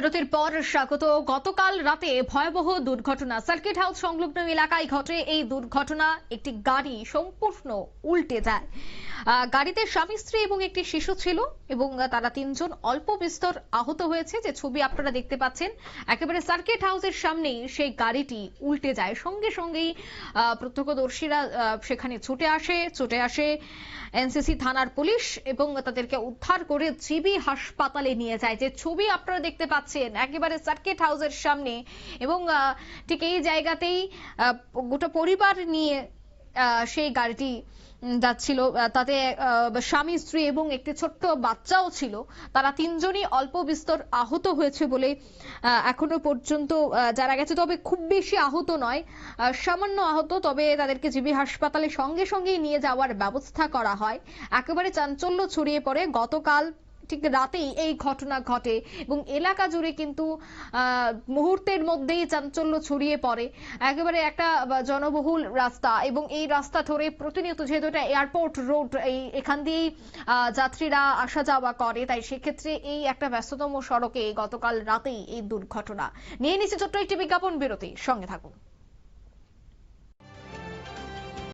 বিরতির পর স্বাগত। গতকাল রাতে ভয়াবহ দুর্ঘটনা সার্কিট হাউস সংলগ্ন এলাকায় ঘটে। এই দুর্ঘটনা, একটি গাড়ি সম্পূর্ণ উল্টে যায়। গাড়িতে স্বামী স্ত্রী এবং একটি শিশু ছিল এবং তারা তিনজন অল্প বিস্তর আহত হয়েছে। যে ছবি আপনারা দেখতে পাচ্ছেন, একেবারে সার্কিট হাউসের সামনেই সেই গাড়িটি উল্টে যায়। সঙ্গে সঙ্গেই প্রত্যক্ষদর্শীরা সেখানে ছুটে আসে এনসিসি থানার পুলিশ এবং তাদেরকে উদ্ধার করে জিবি হাসপাতালে নিয়ে যায়। যে ছবি আপনারা দেখতে পাচ্ছেন একেবারে সার্কিট হাউসের সামনে, এবং ঠিক এই জায়গাতেই গোটা পরিবার নিয়ে সেই গাড়িটি যাচ্ছিল। তাতে স্বামী স্ত্রী এবং একটি ছোট্ট বাচ্চাও ছিল। তারা তিনজনই অল্প বিস্তর আহত হয়েছে বলে এখনো পর্যন্ত জানা গেছে। তবে খুব বেশি আহত নয়, সামান্য আহত। তবে তাদেরকে জিবি হাসপাতালে সঙ্গে সঙ্গেই নিয়ে যাওয়ার ব্যবস্থা করা হয়। একেবারে চাঞ্চল্য ছড়িয়ে পড়ে গতকাল ঠিক রাতেই এই ঘটনা ঘটে এবং এলাকা জুড়ে কিন্তু মুহূর্তের মধ্যেই চাঞ্চল্য ছড়িয়ে পড়ে। একেবারে একটা জনবহুল রাস্তা এবং এই রাস্তা ধরে প্রতিনিয়ত, যেহেতু এটা এয়ারপোর্ট রোড, এখান দিয়েই যাত্রীরা আসা যাওয়া করে, তাই সেক্ষেত্রে এই একটা ব্যস্ততম সড়কে গতকাল রাতেই এই দুর্ঘটনা। নিয়ে নিচ্ছে ছোট্ট একটি বিজ্ঞাপন বিরতি, সঙ্গে থাকুন।